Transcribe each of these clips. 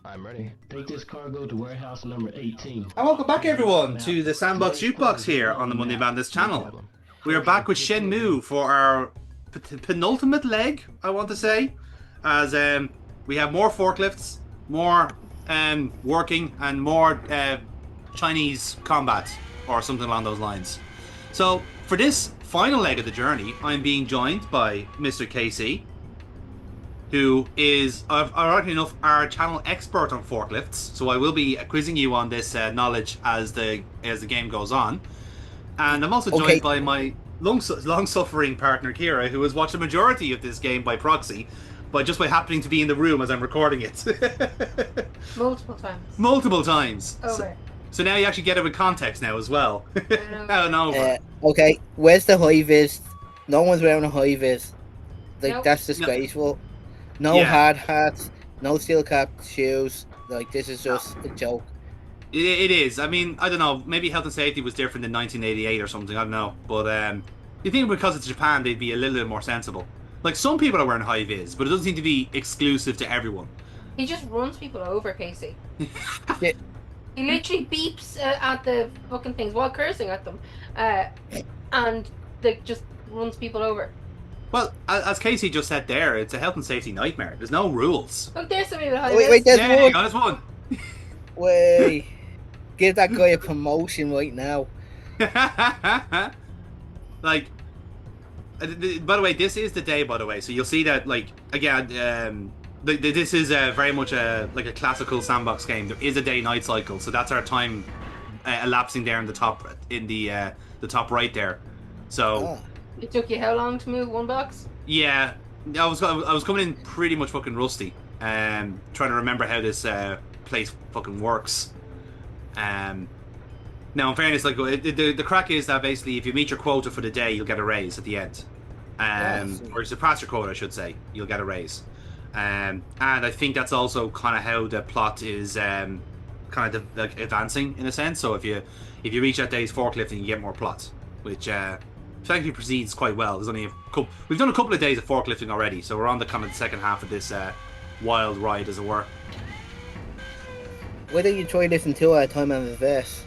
I'm ready. Take this cargo to warehouse number 18. And welcome back, everyone, to the Sandbox Jukebox here on the Monday Madness channel. We are back with Shenmue for our penultimate leg, I want to say, as we have more forklifts, more working, and more Chinese combat, or something along those lines. So, for this final leg of the journey, I'm being joined by Mr. KC, who is, ironically enough, our channel expert on forklifts. So I will be quizzing you on this knowledge as the game goes on. And I'm also joined by my long-suffering partner Kira, who has watched the majority of this game by proxy, but just by happening to be in the room as I'm recording it. Multiple times. Multiple times. Over. So now you actually get it with context now as well. Over. Okay, where's the high vis? No one's wearing a high vis. Like, Nope. that's disgraceful. No Yeah. hard hats, no steel cap shoes. Like, this is just a joke. It is. I mean, I don't know. Maybe health and safety was different in 1988 or something. I don't know. But you think because it's Japan, they'd be a little bit more sensible. Like, some people are wearing high vis, but it doesn't seem to be exclusive to everyone. He just runs people over, Casey. Yeah. He literally beeps at the fucking things while cursing at them. And they just runs people over. Well, as Casey just said there, it's a health and safety nightmare. There's no rules. Look, there's somebody with high Wait, vis. there's Yeah, one. there's one. Wait. Give that guy a promotion right now. Like, by the way, this is the day, by the way. So you'll see that, like, again, this is very much a classical sandbox game. There is a day-night cycle, so that's our time elapsing there in the top top right there. So. Ah. It took you how long to move one box? Yeah, I was coming in pretty much fucking rusty, trying to remember how this place fucking works. Now, in fairness, like the crack is that basically if you meet your quota for the day, you'll get a raise at the end, or if you pass your quota, I should say, you'll get a raise. And I think that's also kind of how the plot is kind of like advancing in a sense. So if you reach that day's forklifting, you get more plot, which thankfully proceeds quite well. There's only we've done a couple of days of forklifting already, so we're on the kind of the second half of this wild ride, as it were. Why don't you try this in 2 at a time and reverse?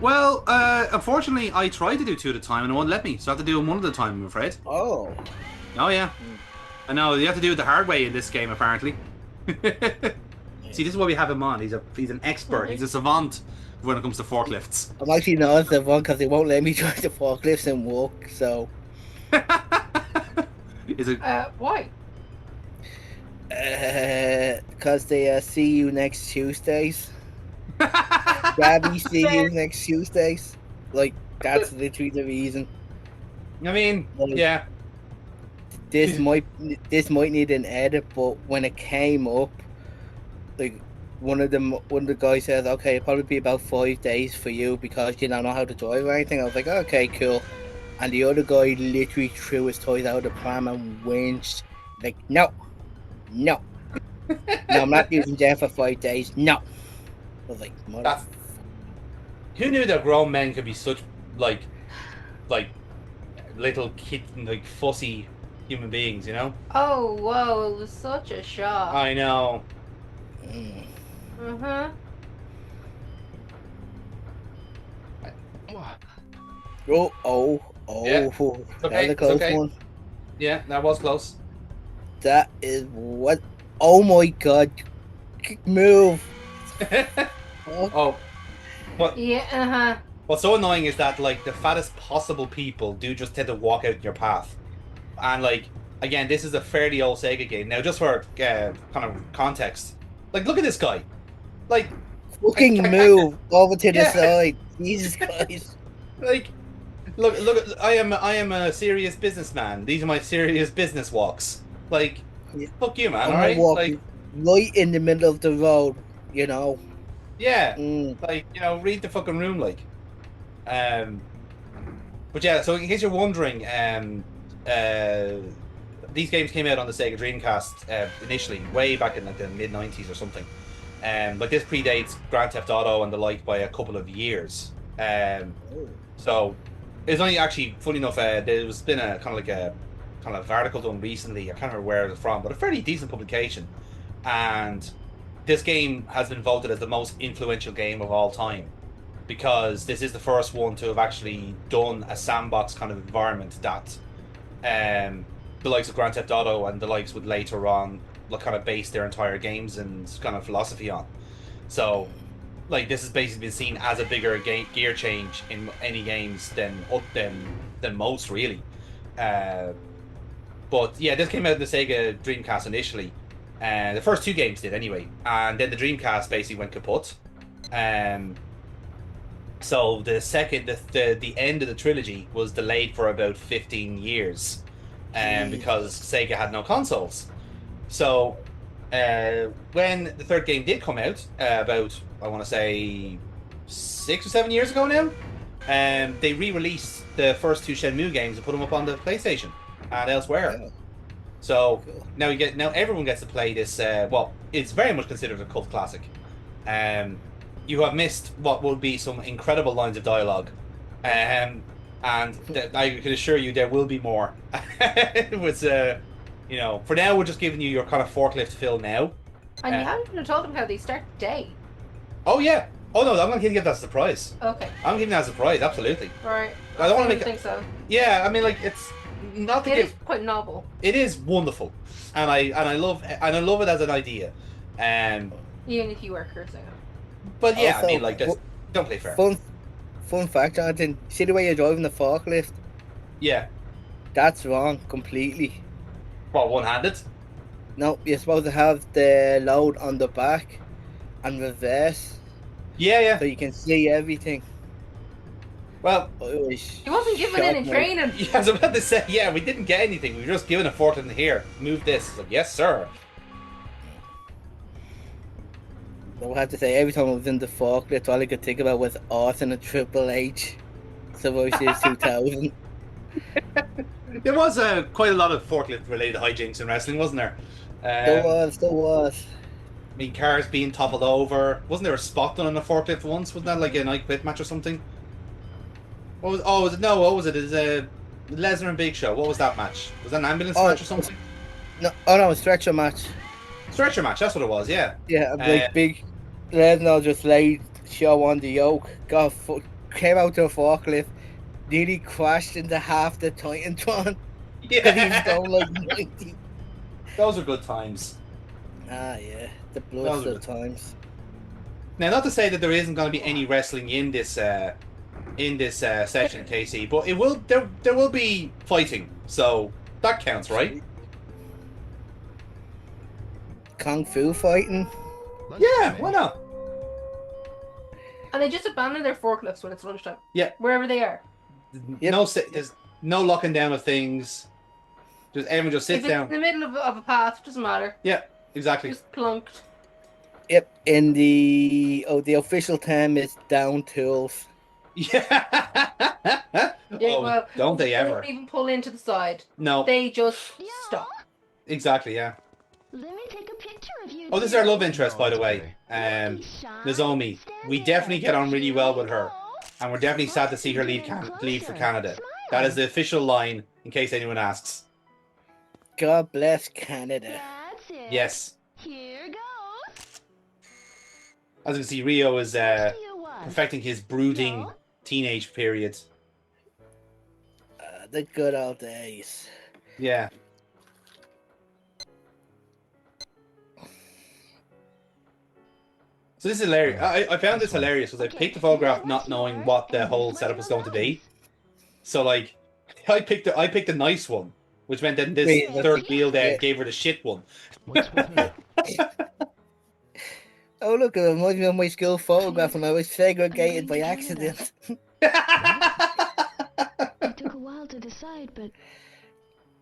Well, unfortunately, I tried to do 2 at a time and it won't let me, so I have to do them 1 at a time, I'm afraid. Oh. Oh yeah, I know, you have to do it the hard way in this game, apparently. See, this is why we have him on. He's an expert. He's a savant when it comes to forklifts. I'm actually not the one because they won't let me try the forklifts and walk, so. Is it? Why? Because they see you next Tuesdays. Gabby see you next Tuesdays. Like, that's literally the reason. I mean, Like, yeah. This might need an edit, but when it came up, like one of the guys said, okay, it'll probably be about 5 days for you because you don't know how to drive or anything. I was like, okay, cool. And the other guy literally threw his toys out of the pram and winched. Like, no, no, I'm not using Jen for 5 days. No. I was like, Who knew that grown men could be such like little kid, like fussy human beings, you know? Oh, whoa, it was such a shock. I know. Uh-huh. Oh, Yeah. that was Okay, a close okay. one. Yeah, that was close. That is what. Oh my god! Move. Oh, what? Yeah, uh-huh. What's so annoying is that like the fattest possible people do just tend to walk out in your path, and like again, this is a fairly old Sega game. Now, just for kind of context, like look at this guy, like Fucking move over to the side. Jesus Christ. like look. I am a serious businessman. These are my serious business walks. Like, Yeah. fuck you, man. I'm All right, walking right in the middle of the road. You know. yeah. Mm. Like, you know, read the fucking room, like. But yeah, so in case you're wondering, these games came out on the Sega Dreamcast initially, way back in like the mid '90s or something. But this predates Grand Theft Auto and the like by a couple of years. So it's only actually funny enough. There's been a kind of article done recently. I can't remember where it was from, but a fairly decent publication. And this game has been voted as the most influential game of all time, because this is the first one to have actually done a sandbox kind of environment that the likes of Grand Theft Auto and the likes would later on kind of base their entire games and kind of philosophy on. So, like, this has basically been seen as a bigger gear change in any games than most, really. But yeah, this came out in the Sega Dreamcast initially. The first two games did anyway, and then the Dreamcast basically went kaput. So the end of the trilogy was delayed for about 15 years, because Sega had no consoles. So when the third game did come out, about, I want to say, 6 or 7 years ago now, they re-released the first two Shenmue games and put them up on the PlayStation and elsewhere. Yeah. So now everyone gets to play this. Well, it's very much considered a cult classic. You have missed what will be some incredible lines of dialogue, and I can assure you there will be more. It was, you know, for now we're just giving you your kind of forklift fill now. And you haven't even told them how they start the day. Oh yeah. Oh no, I'm going to give that a surprise. Okay. I'm giving that a surprise, absolutely. Right. I don't want to I make. think so. Yeah, I mean, like, it's not to It give. is quite novel. It is wonderful, and I love it as an idea. Even if you are cursing. But yeah, Also, I mean, like, just don't play fair. Fun fact, Jonathan. See the way you're driving the forklift? Yeah. That's wrong completely. What, one-handed? No, you're supposed to have the load on the back and reverse, Yeah. so you can see everything. Well, He wasn't given any training. yeah, I was about to say, yeah, we didn't get anything. We were just given a forklift here. Move this. It's like, yes, sir. I have to say, every time I was in the forklift, all I could think about was Austin and Triple H. Survivor Series 2000. There was quite a lot of forklift-related hijinks in wrestling, wasn't there? There was. I mean, cars being toppled over. Wasn't there a spot done on a forklift once? Wasn't that like a night quit match or something? What was it? No, what was it? It was Lesnar and Big Show. What was that match? Was that an ambulance match or something? No, a stretcher match. Stretcher match, that's what it was, yeah. Yeah, like Big Lesnar just laid Show on the yoke, came out to a forklift, nearly crashed into half the Titantron. Yeah. He was going like 90. Those are good times. Ah, yeah, the blood times. Now, not to say that there isn't going to be any wrestling in this section, KC, but it will. There will be fighting, so that counts, right? Kung Fu fighting. Yeah, why not? And they just abandon their forklifts when it's lunchtime. Yeah. Wherever they are. Yep. There's no locking down of things. Everyone just sits If it's down. in the middle of a path, doesn't matter. Yeah, exactly. Just clunked. Yep, in the official term is down tools. Yeah. Yeah, well, don't they ever? Don't even pull into the side. No. They just stop. Exactly, yeah. Let me take a picture of you. Oh, this is our love interest, by the way. Nozomi. We definitely get on really well with her. And we're definitely sad to see her leave for Canada. That is the official line, in case anyone asks. God bless Canada. That's it. Yes. Here goes. As you can see, Ryo is What do you want? perfecting his brooding teenage period. The good old days. Yeah. So this is hilarious. I found this hilarious because I picked the photograph not knowing what the whole setup was going to be. So like, I picked a nice one, which meant that this third wheel there gave her the shit one. What's with her? Oh look, it reminds me of my school photograph when I was segregated by accident. It took a while to decide, but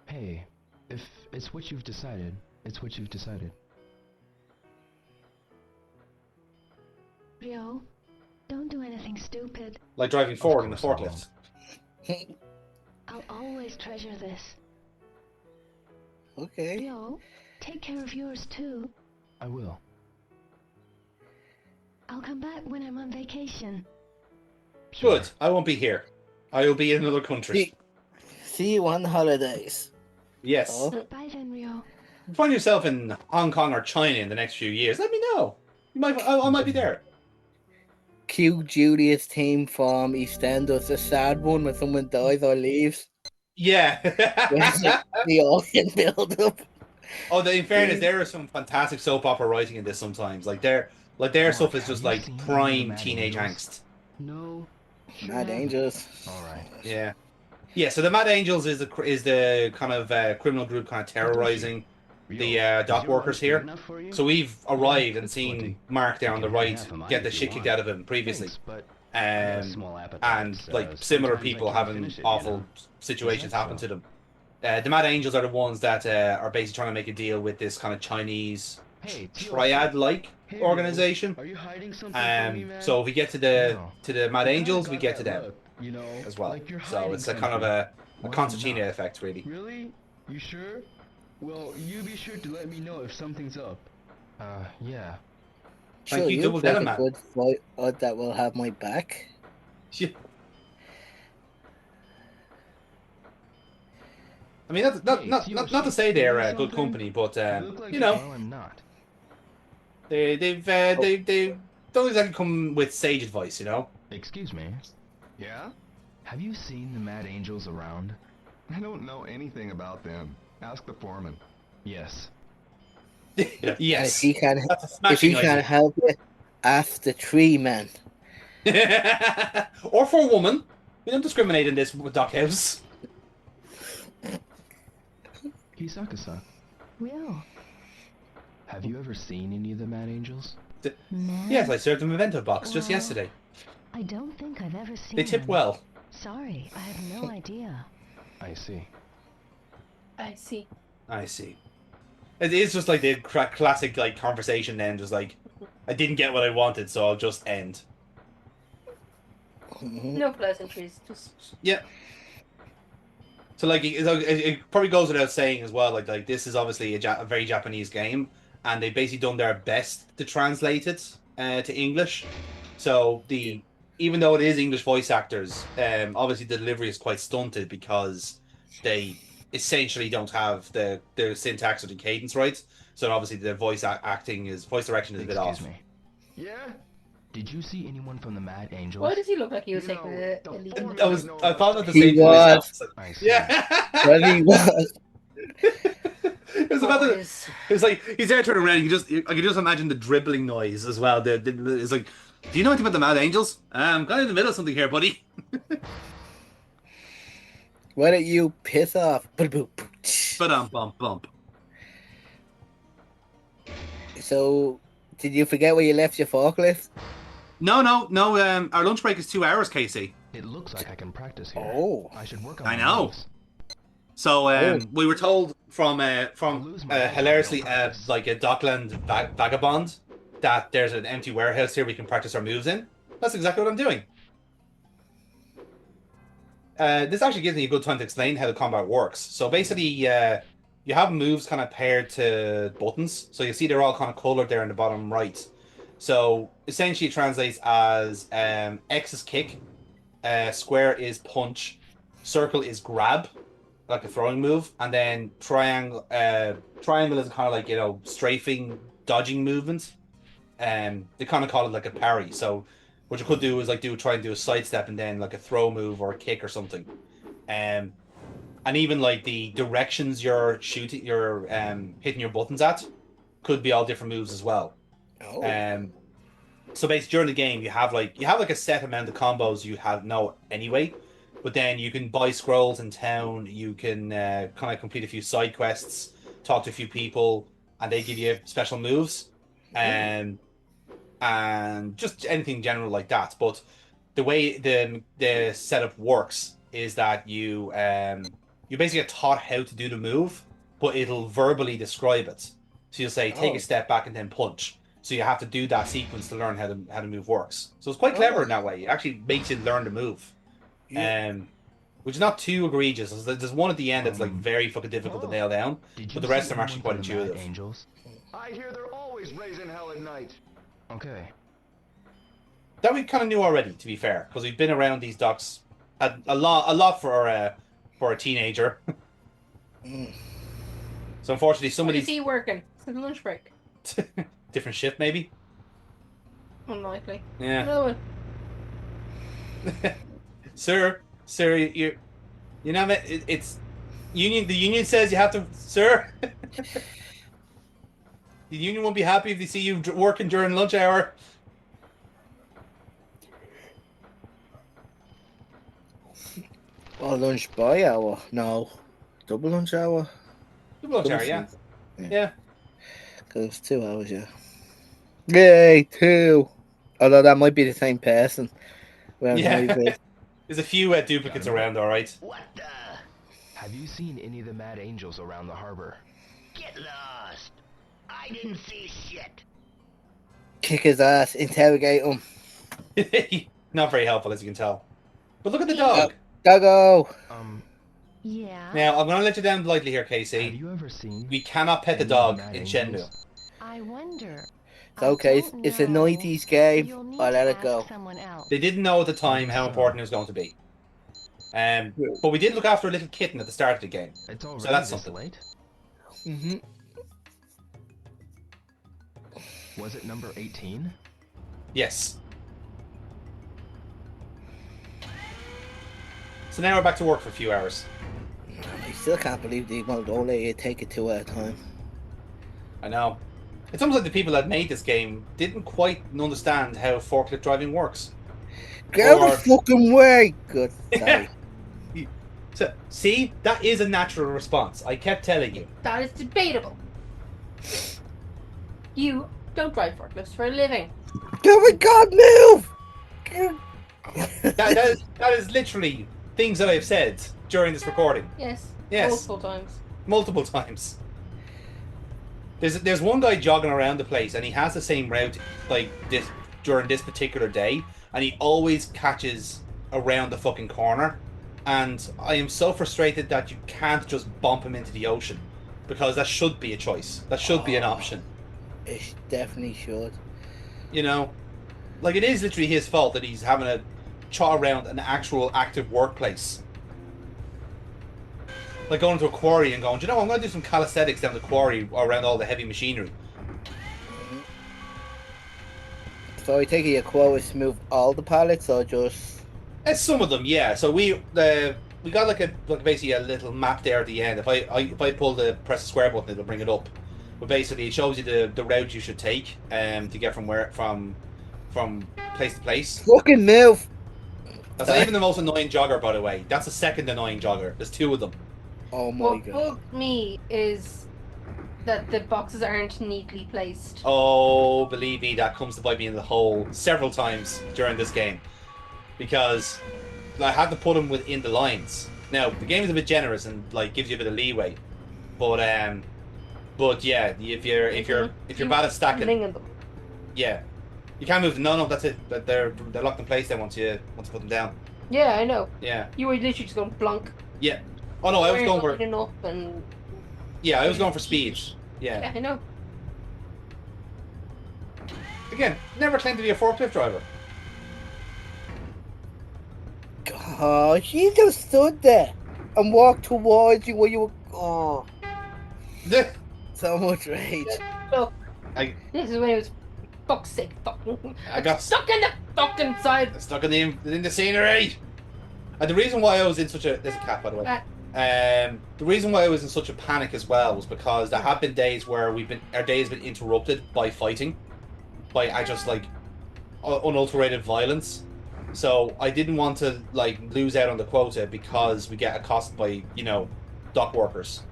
Hey, if it's what you've decided, it's what you've decided. Ryo, don't do anything stupid. Like driving forward in the forklift. I'll always treasure this. Okay. Ryo, take care of yours too. I will. I'll come back when I'm on vacation. Good. I won't be here. I will be in another country. See you on the holidays. Yes. Oh. Bye then, Ryo. If you find yourself in Hong Kong or China in the next few years, let me know. I might be there. Cue Julius team from EastEnders, a sad one when someone dies or leaves. Yeah. Where's the audience build up? Oh, in fairness, there is some fantastic soap opera writing in this sometimes. Their stuff is Have just you like seen any of the prime Mad teenage Angels? angst. No. Mad Angels. All right. Yeah. Yeah, so the Mad Angels is the kind of criminal group kind of terrorizing the dock workers here. So we've arrived and seen Mark there on the right get the shit kicked out of him previously. And like similar people having awful situations happen to them. The Mad Angels are the ones that are basically trying to make a deal with this kind of Chinese triad-like organization. Are you hiding something from me, man? So if we get to the Mad Angels, we get to them as well. Like you're So it's a hiding kind of a something. concertina Why not? effect, really. Really? You sure? Well, you be sure to let me know if something's up. Yeah. Thank Sure, you, you Double look like Denim a Man. good fighter that will have my back. I mean, that's not to say they're a good company, but you know, Well, I'm not. they don't exactly come with sage advice, you know. Excuse me. Yeah? Have you seen the Mad Angels around? I don't know anything about them. Ask the foreman. Yes. Yes. And That's a if he smashing can't idea. help you, ask the tree man. Or for a woman. We don't discriminate in this dockhouse. Hisaka-san, Ryo. have you ever seen any of the Mad Angels? Man. Yes, I served them a bento box just Well, yesterday. I don't think I've ever seen They tip them. well. Sorry, I have no idea. I see. I see. I see. It is just like the classic like conversation then, just like, I didn't get what I wanted, so I'll just end. No pleasantries. Just Yeah. So like it probably goes without saying as well. Like this is obviously a very Japanese game, and they've basically done their best to translate it to English. So even though it is English voice actors, obviously the delivery is quite stunted because they essentially don't have the syntax or the cadence right. So obviously the voice direction is a bit off. Excuse me. Yeah? Did you see anyone from the Mad Angels? why does he look like he was You taking know, a the leak? foreman I thought of the He same was. myself. I see. Yeah. Well, he was. It was about the, Boys. it's like he's there turning around. I can just imagine the dribbling noise as well. It's like, do you know anything about the Mad Angels? I'm kind of in the middle of something here, buddy. Why don't you piss off? But bump. So, did you forget where you left your forklift? No. Our lunch break is 2 hours, Casey. It looks like I can practice here. Oh. I should work on I my know. moves. So Oh. we were told from lose my hilariously practice. like a Dockland vagabond that there's an empty warehouse here we can practice our moves in. That's exactly what I'm doing. This actually gives me a good time to explain how the combat works. So basically, you have moves kind of paired to buttons. So you see they're all kind of colored there in the bottom right. So essentially it translates as X is kick, square is punch, circle is grab, like a throwing move, and then triangle is kind of like, you know, strafing, dodging movement. They kind of call it like a parry. So what you could do is like try and do a sidestep and then like a throw move or a kick or something. And even like the directions you're hitting your buttons at could be all different moves as well. Oh. So basically during the game you have like a set amount of combos you know anyway, but then you can buy scrolls in town, you can kind of complete a few side quests, talk to a few people, and they give you special moves. And just anything general like that. But the way the setup works is that you basically get taught how to do the move, but it'll verbally describe it. So you'll say take a step back and then punch. So you have to do that sequence to learn how the move works. So it's quite clever in that way. It actually makes you learn the move. Which is not too egregious. There's one at the end that's like very fucking difficult to nail down, but the rest of them are actually quite intuitive. Angels? I hear they're always raising hell at night. Okay. That we kind of knew already, to be fair, because we've been around these docks a lot for a teenager. So unfortunately, What somebody's is he working? It's his lunch break. different shift, maybe. Unlikely. Yeah. Another one. Sir, you know, it's union. The union says you have to, sir. The union won't be happy if they see you working during lunch hour. Or lunch by hour? No. Double lunch hour? Lunch hour, yeah. Yeah. Because it's 2 hours, yeah. Yay, 2. Although that might be the same person. Around Yeah. hybrid. There's a few duplicates around, all right. What the? Have you seen any of the mad angels around the harbor? Get lost. I didn't see shit. Kick his ass, interrogate him. Not very helpful, as you can tell. But look at the dog. Doggo! Yeah. Now, I'm going to let you down lightly here, Have Casey. you ever seen? We cannot pet the any of dog mad in angels? Shenmue. I wonder. It's okay, it's a 90s game. I'll let it go. They didn't know at the time how important it was going to be. But we did look after a little kitten at the start of the game. It's already So that's this something. late. Mm-hmm. Was it number 18? Yes. So now we're back to work for a few hours. I still can't believe they won't only take it 2 at a time. I know. It's almost like the people that made this game didn't quite understand how forklift driving works. Get out Or- of the fucking way! Good. Sorry. So, see, that is a natural response. I kept telling you. That is debatable. You don't drive forklifts for a living. Oh my god, move! That is literally things that I've said during this recording. Yes. Yes. Multiple times. Multiple times. There's one guy jogging around the place and he has the same route like this during this particular day, and he always catches around the fucking corner, and I am so frustrated that you can't just bump him into the ocean, because that should be a choice. That should be an option. It definitely should. You know, like, it is literally his fault that he's having a trot around an actual active workplace. Like going to a quarry and going, "Do you know, I'm going to do some calisthenics down the quarry around all the heavy machinery." So I take it your quote is to move all the pallets or just... Some of them, yeah. So we got like basically a little map there at the end. If I press the square button, it'll bring it up. But basically, it shows you the route you should take to get from place to place. Fucking move! That's not even the most annoying jogger, by the way. That's the second annoying jogger. There's 2 of them. Oh my What god. bugged me is that the boxes aren't neatly placed. Oh, believe me, that comes to bite me in the hole several times during this game, because I had to put them within the lines. Now the game is a bit generous and like gives you a bit of leeway, but yeah, if you're bad at stacking, Flinging them. yeah, you can't move them. No, that's it. They're locked in place then once you put them down. Yeah, I know. Yeah, You were literally just going blunk. yeah. Oh no, I was going for up and I was going for speed. yeah, Yeah. I know. Again, never claimed to be a forklift driver. Oh, she just stood there and walked towards you while you were... Oh, so much rage. Look, I this is when it was fuck's sake fucking. I got stuck in the fucking side. stuck in the scenery. And the reason why I was in such a... There's a cat, by the way. The reason why I was in such a panic as well was because there have been days where our day has been interrupted by fighting, by just like unadulterated violence. So I didn't want to like lose out on the quota because we get accosted by dock workers.